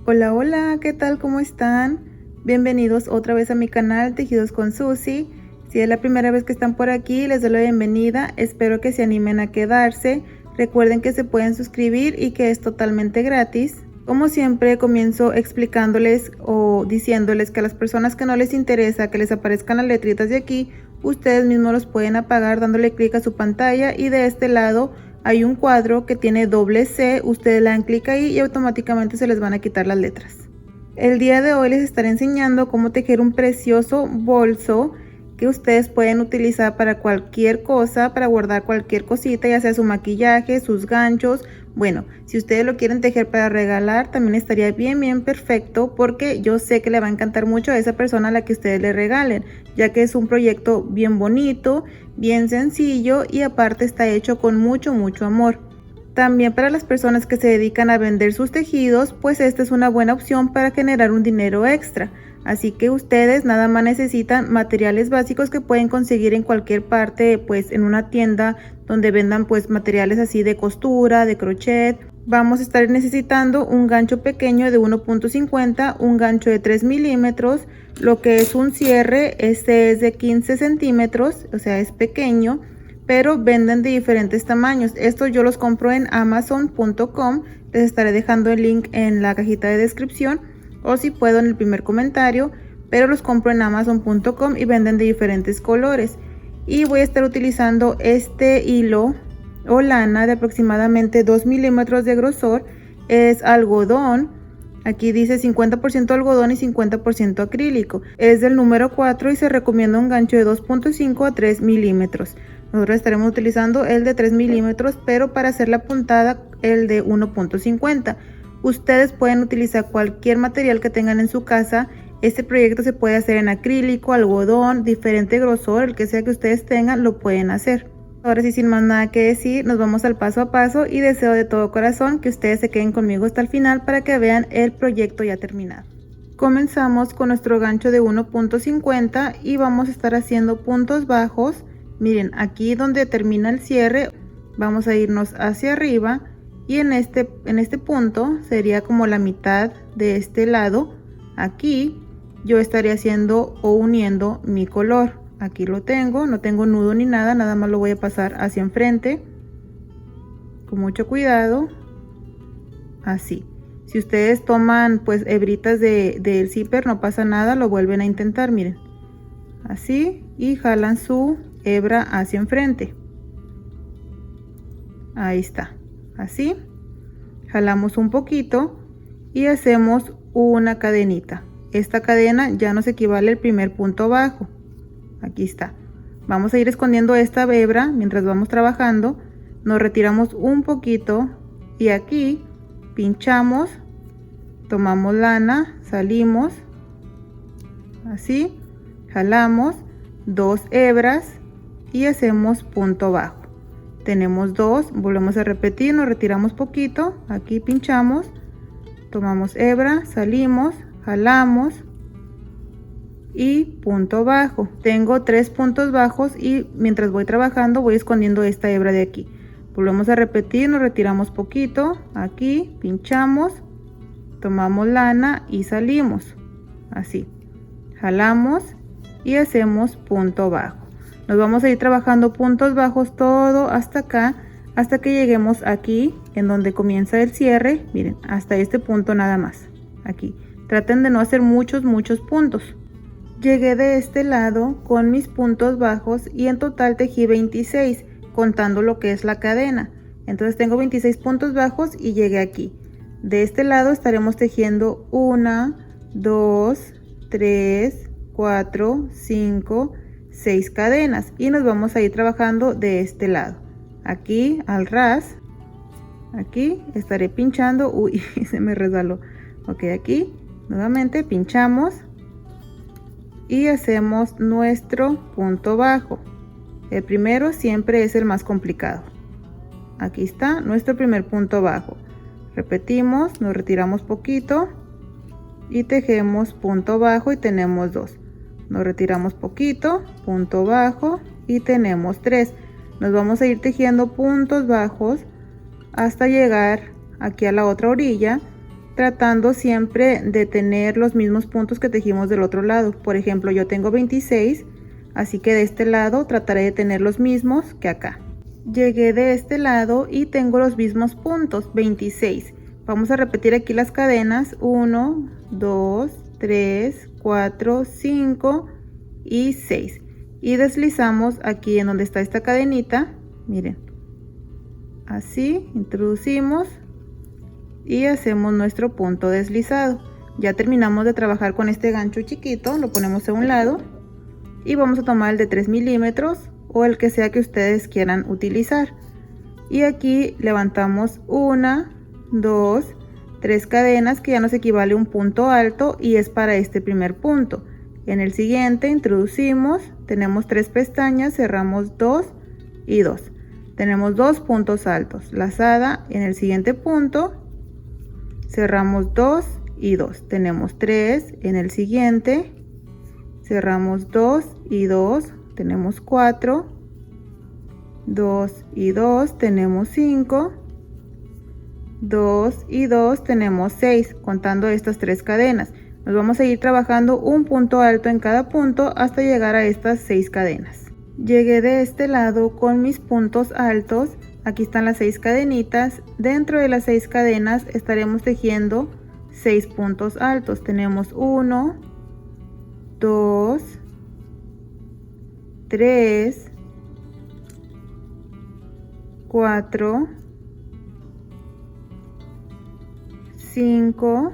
Hola, hola, ¿qué tal? ¿Cómo están? Bienvenidos otra vez a mi canal Tejidos con Susi. Si es la primera vez que están por aquí, les doy la bienvenida. Espero que se animen a quedarse. Recuerden que se pueden suscribir y que es totalmente gratis. Como siempre, comienzo explicándoles o diciéndoles que a las personas que no les interesa que les aparezcan las letritas de aquí, ustedes mismos los pueden apagar dándole clic a su pantalla, y de este lado hay un cuadro que tiene doble C, ustedes le dan clic ahí y automáticamente se les van a quitar las letras. El día de hoy les estaré enseñando cómo tejer un precioso bolso que ustedes pueden utilizar para cualquier cosa, para guardar cualquier cosita, ya sea su maquillaje, sus ganchos. Bueno, si ustedes lo quieren tejer para regalar, también estaría bien perfecto, porque yo sé que le va a encantar mucho a esa persona a la que ustedes le regalen, ya que es un proyecto bien bonito, bien sencillo y aparte está hecho con mucho amor. También para las personas que se dedican a vender sus tejidos, pues esta es una buena opción para generar un dinero extra. Así que ustedes nada más necesitan materiales básicos que pueden conseguir en cualquier parte, pues en una tienda donde vendan pues materiales así de costura, de crochet. Vamos a estar necesitando un gancho pequeño de 1.50, un gancho de 3 milímetros, lo que es un cierre, este es de 15 centímetros, o sea es pequeño, pero venden de diferentes tamaños. Estos yo los compro en amazon.com, les estaré dejando el link en la cajita de descripción, o si puedo en el primer comentario, pero los compro en amazon.com y venden de diferentes colores. Y voy a estar utilizando este hilo o lana de aproximadamente 2 milímetros de grosor, es algodón. Aquí dice 50% algodón y 50% acrílico. Es del número 4 y se recomienda un gancho de 2.5 a 3 milímetros. Nosotros estaremos utilizando el de 3 milímetros, pero para hacer la puntada el de 1.50. Ustedes pueden utilizar cualquier material que tengan en su casa. Este proyecto se puede hacer en acrílico, algodón, diferente grosor, el que sea que ustedes tengan lo pueden hacer. Ahora sí, sin más nada que decir, nos vamos al paso a paso y deseo de todo corazón que ustedes se queden conmigo hasta el final para que vean el proyecto ya terminado. Comenzamos con nuestro gancho de 1.50 y vamos a estar haciendo puntos bajos. Miren, aquí donde termina el cierre vamos a irnos hacia arriba, y en este punto sería como la mitad de este lado. Aquí yo estaré haciendo o uniendo mi color. Aquí lo tengo, no tengo nudo ni nada, nada más lo voy a pasar hacia enfrente con mucho cuidado, así. Si ustedes toman pues hebritas del zipper, no pasa nada, lo vuelven a intentar, miren, así, y jalan su hebra hacia enfrente. Ahí está, así. Jalamos un poquito y hacemos una cadenita. Esta cadena ya nos equivale al primer punto bajo. Aquí está. Vamos a ir escondiendo esta hebra mientras vamos trabajando. Nos retiramos un poquito y aquí pinchamos, tomamos lana, salimos, así, jalamos 2 hebras y hacemos punto bajo. Tenemos 2, volvemos a repetir, nos retiramos poquito, aquí pinchamos, tomamos hebra, salimos, jalamos y punto bajo. Tengo 3 puntos bajos y mientras voy trabajando voy escondiendo esta hebra de aquí. Volvemos a repetir, nos retiramos poquito, aquí pinchamos, tomamos lana y salimos, así, jalamos y hacemos punto bajo. Nos vamos a ir trabajando puntos bajos todo hasta acá, hasta que lleguemos aquí en donde comienza el cierre. Miren, hasta este punto nada más. Aquí traten de no hacer muchos puntos. Llegué de este lado con mis puntos bajos y en total tejí 26, contando lo que es la cadena. Entonces tengo 26 puntos bajos y llegué aquí. De este lado estaremos tejiendo 1, 2, 3, 4, 5, 6 cadenas y nos vamos a ir trabajando de este lado. Aquí al ras, aquí estaré pinchando. Uy, se me resbaló. Ok, aquí nuevamente pinchamos y hacemos nuestro punto bajo. El primero siempre es el más complicado. Aquí está nuestro primer punto bajo. Repetimos, nos retiramos poquito y tejemos punto bajo y tenemos 2. Nos retiramos poquito, punto bajo y tenemos 3. Nos vamos a ir tejiendo puntos bajos hasta llegar aquí a la otra orilla tratando siempre de tener los mismos puntos que tejimos del otro lado. Por ejemplo, yo tengo 26, así que de este lado trataré de tener los mismos que acá. Llegué de este lado y tengo los mismos puntos, 26. Vamos a repetir aquí las cadenas, 1, 2, 3, 4, 5 y 6. Y deslizamos aquí en donde está esta cadenita, miren, así, introducimos y hacemos nuestro punto deslizado. Ya terminamos de trabajar con este gancho chiquito, lo ponemos a un lado y vamos a tomar el de 3 milímetros o el que sea que ustedes quieran utilizar. Y aquí levantamos 1, 2, 3 cadenas, que ya nos equivale a un punto alto y es para este primer punto. En el siguiente introducimos, tenemos 3 pestañas, cerramos 2 y 2. Tenemos 2 puntos altos, lazada en el siguiente punto, cerramos 2 y 2. Tenemos 3 en el siguiente, cerramos 2 y 2, tenemos 4, 2 y 2, tenemos 5, 2 y 2, tenemos 6, contando estas 3 cadenas. Nos vamos a ir trabajando un punto alto en cada punto hasta llegar a estas 6 cadenas. Llegué de este lado con mis puntos altos. Aquí están las 6 cadenitas. Dentro de las 6 cadenas estaremos tejiendo 6 puntos altos. Tenemos 1, 2, 3, 4, 5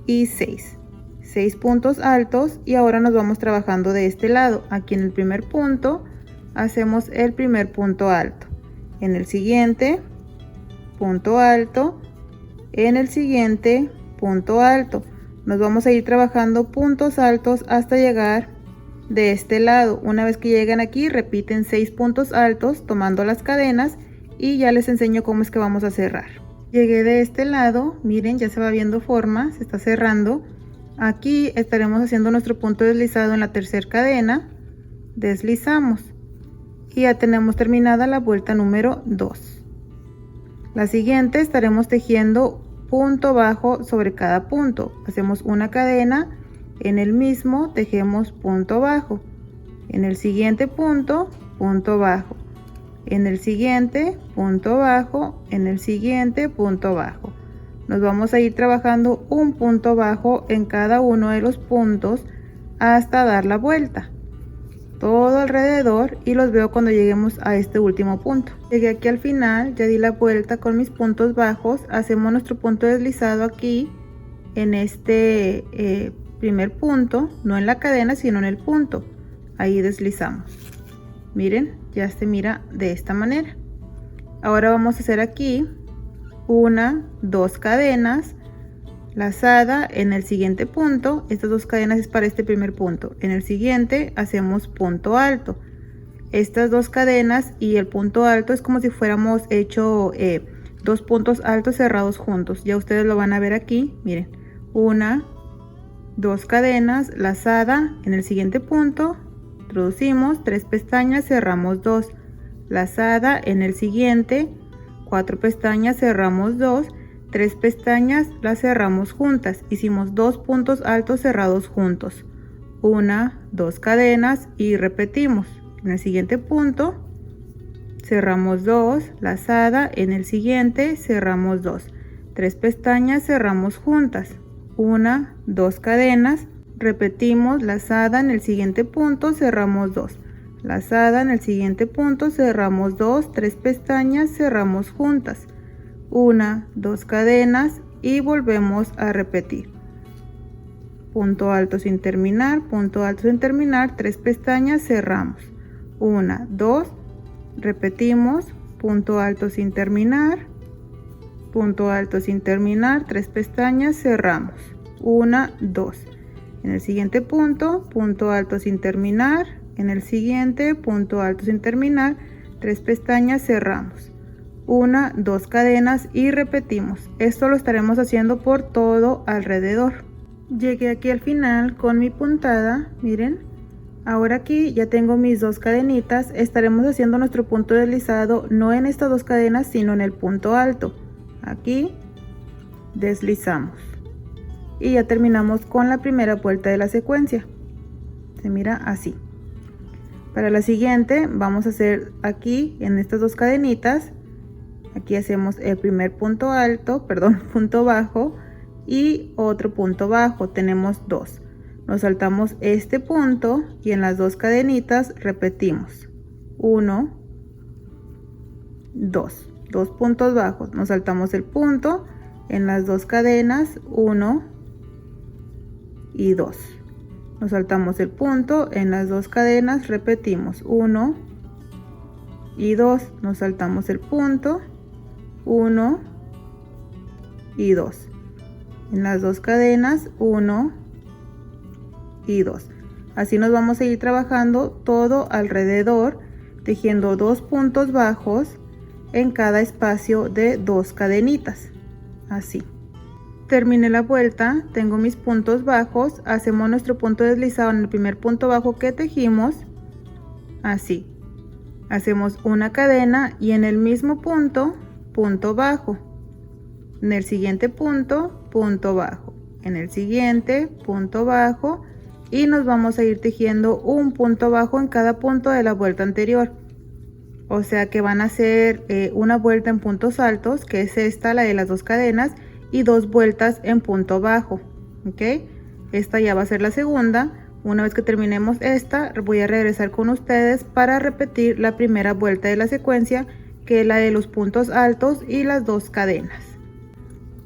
y 6. 6 puntos altos y ahora nos vamos trabajando de este lado. Aquí en el primer punto hacemos el primer punto alto, en el siguiente punto alto, en el siguiente punto alto. Nos vamos a ir trabajando puntos altos hasta llegar de este lado. Una vez que llegan aquí, repiten 6 puntos altos tomando las cadenas y ya les enseño cómo es que vamos a cerrar. Llegué de este lado, miren, ya se va viendo forma, se está cerrando. Aquí estaremos haciendo nuestro punto deslizado en la tercera cadena, deslizamos y ya tenemos terminada la vuelta número 2. La siguiente estaremos tejiendo punto bajo sobre cada punto. Hacemos una cadena, en el mismo tejemos punto bajo, en el siguiente punto bajo, en el siguiente punto bajo, en el siguiente punto bajo. Nos vamos a ir trabajando un punto bajo en cada uno de los puntos hasta dar la vuelta todo alrededor y los veo cuando lleguemos a este último punto. Llegué aquí al final, ya di la vuelta con mis puntos bajos. Hacemos nuestro punto deslizado aquí en este primer punto, no en la cadena sino en el punto. Ahí deslizamos, miren, ya se mira de esta manera. Ahora vamos a hacer aquí 1, 2 cadenas, lazada en el siguiente punto. Estas 2 cadenas es para este primer punto. En el siguiente hacemos punto alto. Estas 2 cadenas y el punto alto es como si fuéramos hecho 2 puntos altos cerrados juntos. Ya ustedes lo van a ver aquí, miren, 1, 2 cadenas, lazada en el siguiente punto, introducimos 3 pestañas, cerramos 2, lazada en el siguiente, 4 pestañas, cerramos 2, 3 pestañas, las cerramos juntas. Hicimos 2 puntos altos cerrados juntos, 1, 2 cadenas y repetimos. En el siguiente punto cerramos 2, lazada en el siguiente, cerramos 2, 3 pestañas, cerramos juntas, 1, 2 cadenas, repetimos, lazada en el siguiente punto, cerramos 2, lazada en el siguiente punto, cerramos 2, 3 pestañas, cerramos juntas, 1, 2 cadenas y volvemos a repetir. Punto alto sin terminar, punto alto sin terminar, 3 pestañas, cerramos, 1, 2, repetimos, punto alto sin terminar, punto alto sin terminar, 3 pestañas, cerramos, 1, 2. En el siguiente punto, punto alto sin terminar, en el siguiente, punto alto sin terminar, 3 pestañas, cerramos, 1, 2 cadenas y repetimos. Esto lo estaremos haciendo por todo alrededor. Llegué aquí al final con mi puntada, miren. Ahora aquí ya tengo mis 2 cadenitas. Estaremos haciendo nuestro punto deslizado no en estas 2 cadenas sino en el punto alto. Aquí deslizamos y ya terminamos con la primera vuelta de la secuencia. Se mira así. Para la siguiente vamos a hacer aquí en estas dos cadenitas, aquí hacemos el primer punto alto, perdón, punto bajo y otro punto bajo. Tenemos dos. Nos saltamos este punto y en las dos cadenitas repetimos 1, 2, dos puntos bajos. Nos saltamos el punto en las dos cadenas, 1 y 2. Nos saltamos el punto en las dos cadenas, repetimos 1 y 2. Nos saltamos el punto, 1 y 2. En las dos cadenas, 1 y 2. Así nos vamos a ir trabajando todo alrededor, tejiendo dos puntos bajos en cada espacio de dos cadenitas. Así. Terminé la vuelta, tengo mis puntos bajos, hacemos nuestro punto deslizado en el primer punto bajo que tejimos, así. Hacemos una cadena y en el mismo punto, punto bajo. En el siguiente punto, punto bajo. En el siguiente, punto bajo. Y nos vamos a ir tejiendo un punto bajo en cada punto de la vuelta anterior. O sea que van a hacer una vuelta en puntos altos, que es esta, la de las dos cadenas, y dos vueltas en punto bajo. Ok, esta ya va a ser la segunda. Una vez que terminemos esta, voy a regresar con ustedes para repetir la primera vuelta de la secuencia, que es la de los puntos altos y las dos cadenas.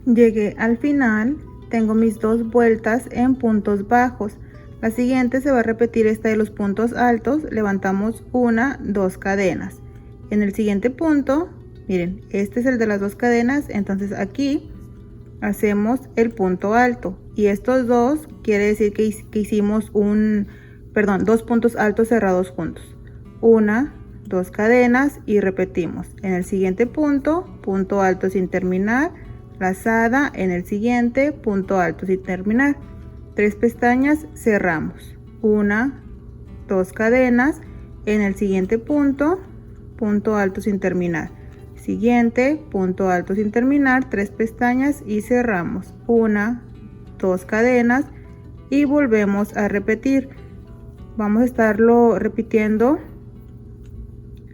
Llegué al final, tengo mis dos vueltas en puntos bajos. La siguiente se va a repetir esta de los puntos altos, levantamos una, dos cadenas. En el siguiente punto, miren, este es el de las dos cadenas, entonces aquí hacemos el punto alto y estos dos quiere decir que hicimos dos puntos altos cerrados juntos. Una, dos cadenas y repetimos. En el siguiente punto, punto alto sin terminar, lazada, en el siguiente, punto alto sin terminar. 3 pestañas, cerramos. Una, dos cadenas, en el siguiente punto, punto alto sin terminar. Siguiente, punto alto sin terminar, 3 pestañas y cerramos. Una, dos cadenas y volvemos a repetir. Vamos a estarlo repitiendo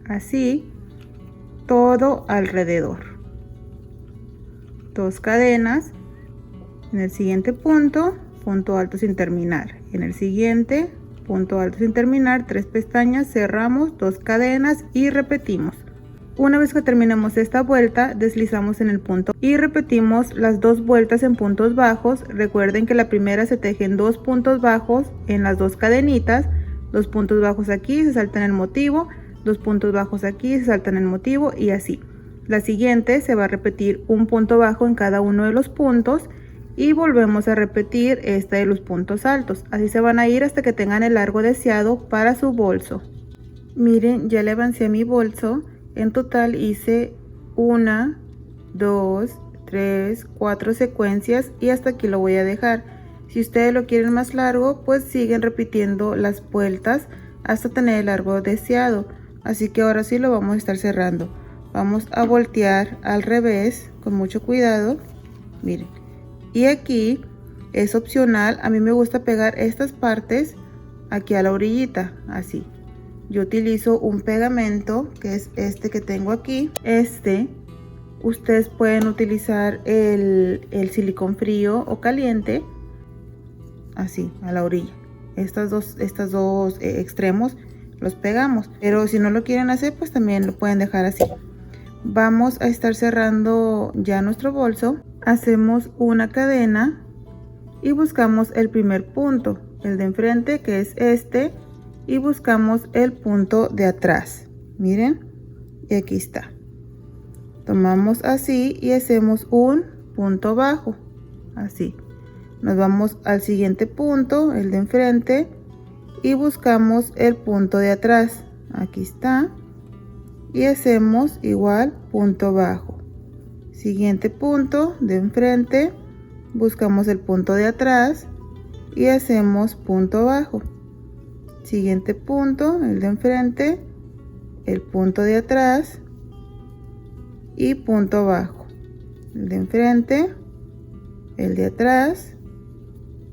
así todo alrededor. 2 cadenas, en el siguiente punto, punto alto sin terminar. En el siguiente, punto alto sin terminar, 3 pestañas, cerramos, 2 cadenas y repetimos. Una vez que terminemos esta vuelta, deslizamos en el punto y repetimos las dos vueltas en puntos bajos. Recuerden que la primera se teje en 2 puntos bajos en las dos cadenitas, 2 puntos bajos aquí, se saltan el motivo, 2 puntos bajos aquí, se saltan el motivo y así. La siguiente se va a repetir un punto bajo en cada uno de los puntos y volvemos a repetir esta de los puntos altos. Así se van a ir hasta que tengan el largo deseado para su bolso. Miren, ya le avancé a mi bolso. En total hice 1, 2, 3, 4 secuencias y hasta aquí lo voy a dejar. Si ustedes lo quieren más largo, pues siguen repitiendo las vueltas hasta tener el largo deseado. Así que ahora sí lo vamos a estar cerrando. Vamos a voltear al revés con mucho cuidado. Miren. Y aquí es opcional. A mí me gusta pegar estas partes aquí a la orillita, así. Yo utilizo un pegamento que es este que tengo aquí. Ustedes pueden utilizar el silicón frío o caliente, así a la orilla. Estos dos extremos los pegamos, pero si no lo quieren hacer, pues también lo pueden dejar así. Vamos a estar cerrando ya nuestro bolso. Hacemos una cadena y buscamos el primer punto, el de enfrente, que es este, y buscamos el punto de atrás. Miren, y aquí está. Tomamos así y hacemos un punto bajo, así. Nos vamos al siguiente punto, el de enfrente, y buscamos el punto de atrás. Aquí está. Y hacemos igual punto bajo. Siguiente punto de enfrente, buscamos el punto de atrás y hacemos punto bajo. Siguiente punto, el de enfrente, el punto de atrás y punto bajo. El de enfrente, el de atrás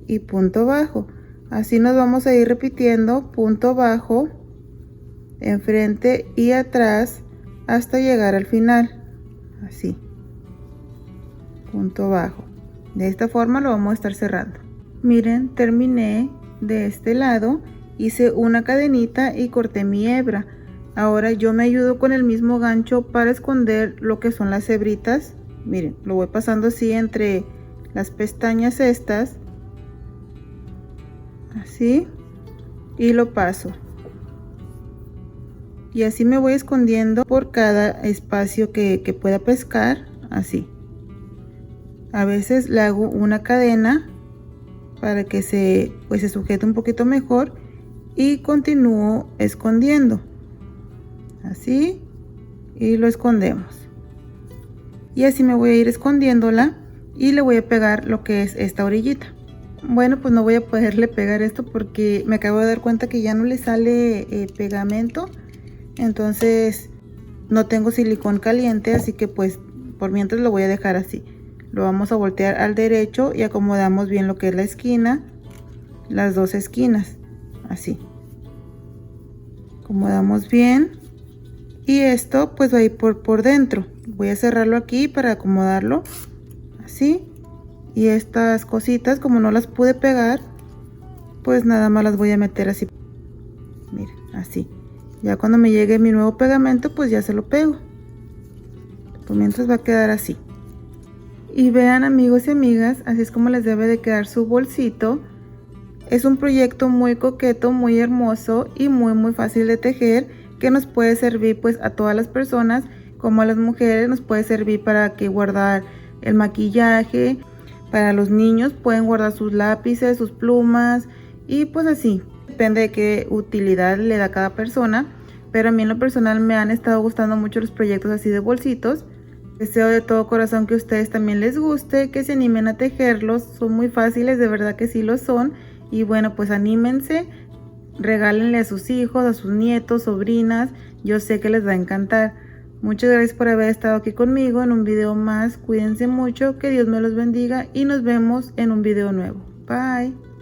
y punto bajo. Así nos vamos a ir repitiendo punto bajo, enfrente y atrás hasta llegar al final. Así, punto bajo. De esta forma lo vamos a estar cerrando. Miren, terminé de este lado, hice una cadenita y corté mi hebra. Ahora yo me ayudo con el mismo gancho para esconder lo que son las hebritas. Miren, lo voy pasando así entre las pestañas estas, así, y lo paso. Y así me voy escondiendo por cada espacio que pueda pescar, así. A veces le hago una cadena para que se sujete un poquito mejor y continúo escondiendo. Así, y lo escondemos. Y así me voy a ir escondiéndola y le voy a pegar lo que es esta orillita. Bueno, pues no voy a poderle pegar esto porque me acabo de dar cuenta que ya no le sale pegamento. Entonces no tengo silicón caliente, así que pues por mientras lo voy a dejar así. Lo vamos a voltear al derecho y acomodamos bien lo que es la esquina, las dos esquinas, así. Acomodamos bien y esto pues va a ir por dentro. Voy a cerrarlo aquí para acomodarlo, así. Y estas cositas, como no las pude pegar, pues nada más las voy a meter así. Miren, así. Ya cuando me llegue mi nuevo pegamento, pues ya se lo pego. Por mientras va a quedar así. Y vean, amigos y amigas, así es como les debe de quedar su bolsito. Es un proyecto muy coqueto, muy hermoso y muy fácil de tejer, que nos puede servir pues a todas las personas, como a las mujeres nos puede servir para que guardar el maquillaje. Para los niños pueden guardar sus lápices, sus plumas y pues así. Depende de qué utilidad le da a cada persona, pero a mí en lo personal me han estado gustando mucho los proyectos así de bolsitos. Deseo de todo corazón que a ustedes también les guste, que se animen a tejerlos. Son muy fáciles, de verdad que sí lo son. Y bueno, pues anímense, regálenle a sus hijos, a sus nietos, sobrinas. Yo sé que les va a encantar. Muchas gracias por haber estado aquí conmigo en un video más. Cuídense mucho, que Dios me los bendiga y nos vemos en un video nuevo. Bye.